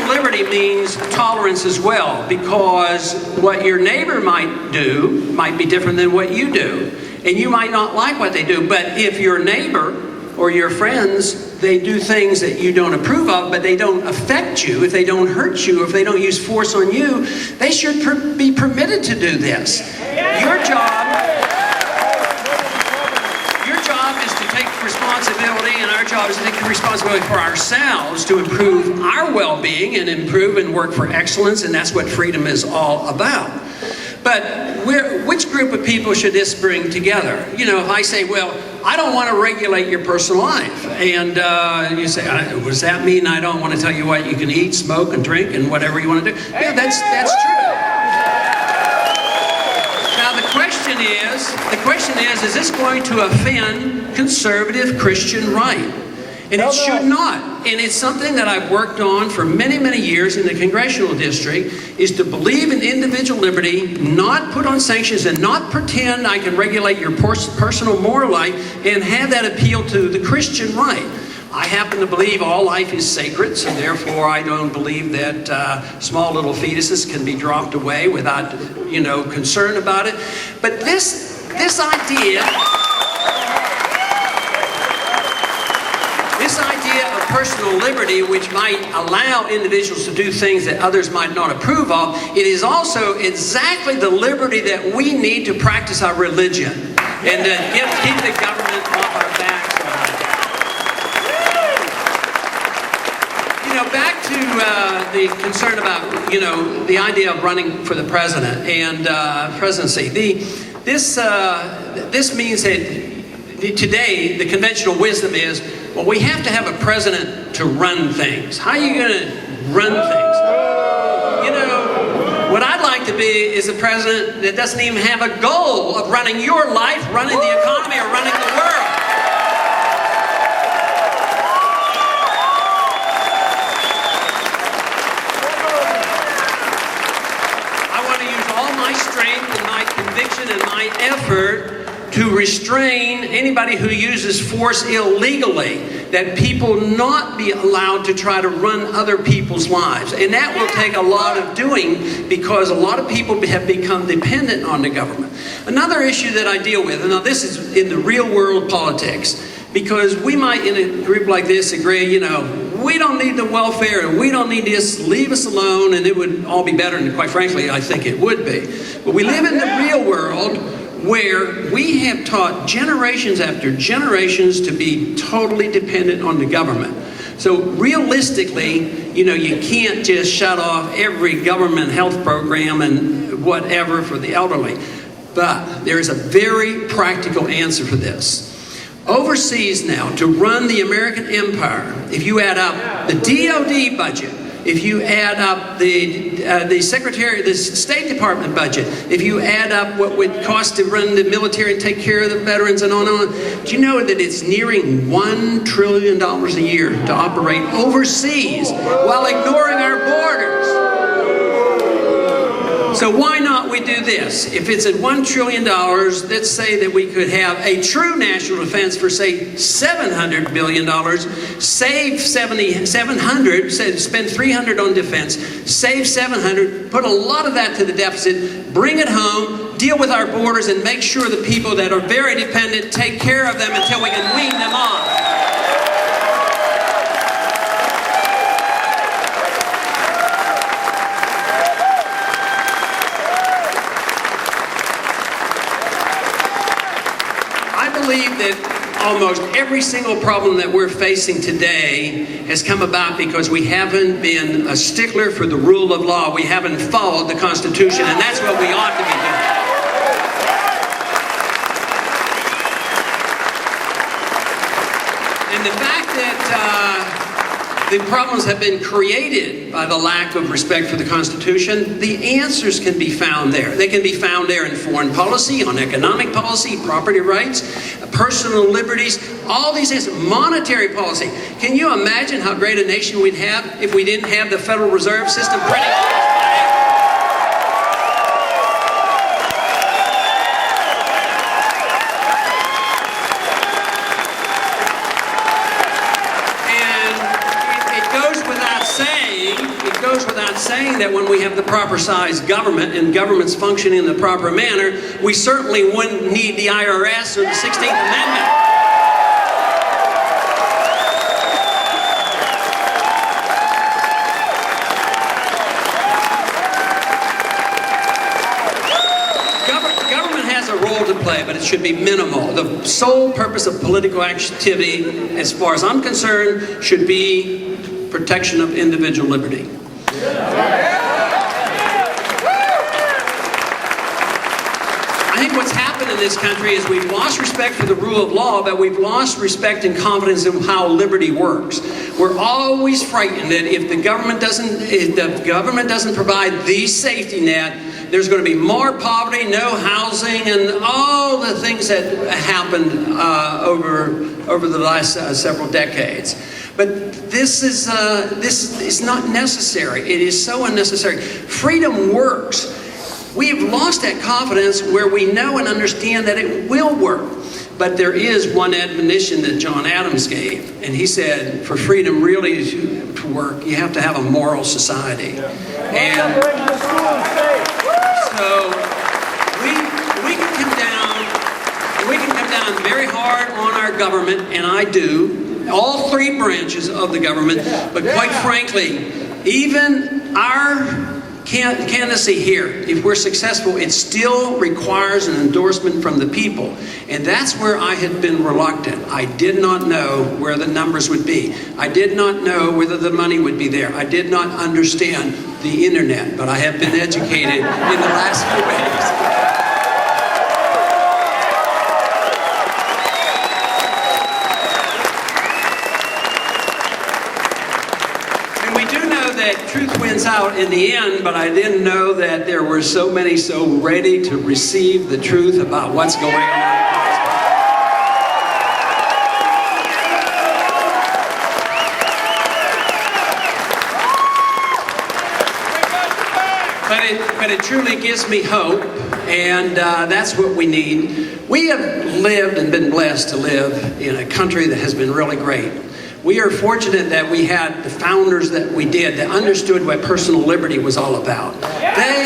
liberty means tolerance as well, because what your neighbor might do might be different than what you do. And you might not like what they do, but if your neighbor or your friends, they do things that you don't approve of, but they don't affect you, if they don't hurt you, if they don't use force on you, they should be permitted to do this. Your job is to take responsibility, and our job is to take responsibility for ourselves to improve our well-being and improve and work for excellence, and that's what freedom is all about. But which group of people should this bring together? You know, if I say, well, I don't want to regulate your personal life, and you say, does that mean I don't want to tell you what you can eat, smoke, and drink, and whatever you want to do? Yeah, that's true. Now the question is this going to offend conservative Christian right? And it should not. And it's something that I've worked on for many, many years in the congressional district, is to believe in individual liberty, not put on sanctions, and not pretend I can regulate your personal moral life and have that appeal to the Christian right. I happen to believe all life is sacred, so therefore I don't believe that small little fetuses can be dropped away without, concern about it. But this idea of personal liberty, which might allow individuals to do things that others might not approve of, it is also exactly the liberty that we need to practice our religion and to keep the government off our backs. Back to the concern about, the idea of running for the president and presidency. This means that today the conventional wisdom is, well, we have to have a president to run things. How are you going to run things? What I'd like to be is a president that doesn't even have a goal of running your life, running the economy, or running the world. I want to use all my strength and my conviction and my effort to restrain anybody who uses force illegally, that people not be allowed to try to run other people's lives. And that will take a lot of doing, because a lot of people have become dependent on the government. Another issue that I deal with, and now this is in the real world politics, because we might in a group like this agree, we don't need the welfare and we don't need this, leave us alone and it would all be better, and quite frankly I think it would be. But we live in the real world where we have taught generations after generations to be totally dependent on the government. So realistically, you can't just shut off every government health program and whatever for the elderly. But there is a very practical answer for this. Overseas now, to run the American empire, if you add up the DOD budget, if you add up the State Department budget, if you add up what would cost to run the military and take care of the veterans and on and on, do you know that it's nearing $1 trillion a year to operate overseas while ignoring our borders? So why not we do this? If it's at $1 trillion, let's say that we could have a true national defense for, say, $700 billion, save 700, spend $300 on defense, save 700, put a lot of that to the deficit, bring it home, deal with our borders, and make sure the people that are very dependent take care of them until we can wean them off. I believe that almost every single problem that we're facing today has come about because we haven't been a stickler for the rule of law. We haven't followed the Constitution, and that's what we ought to be doing. And the fact that the problems have been created by the lack of respect for the Constitution, the answers can be found there. They can be found there in foreign policy, on economic policy, property rights, personal liberties, all these things, monetary policy. Can you imagine how great a nation we'd have if we didn't have the Federal Reserve System printing? not saying that when we have the proper size government and government's functioning in the proper manner, we certainly wouldn't need the IRS or the 16th Amendment. A role to play, but it should be minimal. The sole purpose of political activity, as far as I'm concerned, should be protection of individual liberty. I think what's happened in this country is we've lost respect for the rule of law, but we've lost respect and confidence in how liberty works. We're always frightened that if the government doesn't provide the safety net, there's going to be more poverty, no housing, and all the things that happened over the last several decades. But this is not necessary. It is so unnecessary. Freedom works. We've lost that confidence where we know and understand that it will work. But there is one admonition that John Adams gave, and he said, for freedom really to work, you have to have a moral society. And so we can come down very hard on our government, and I do, all three branches of the government, but quite frankly, even our candidacy here, if we're successful, it still requires an endorsement from the people. And that's where I had been reluctant. I did not know where the numbers would be. I did not know whether the money would be there. I did not understand the internet, but I have been educated in the last few weeks. Truth wins out in the end, but I didn't know that there were so many so ready to receive the truth about what's going on. But it truly gives me hope, and that's what we need. We have lived and been blessed to live in a country that has been really great. We are fortunate that we had the founders that we did that understood what personal liberty was all about. They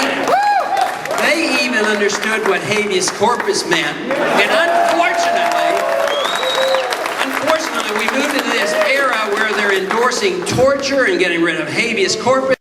even understood what habeas corpus meant. And unfortunately, we moved into this era where they're endorsing torture and getting rid of habeas corpus.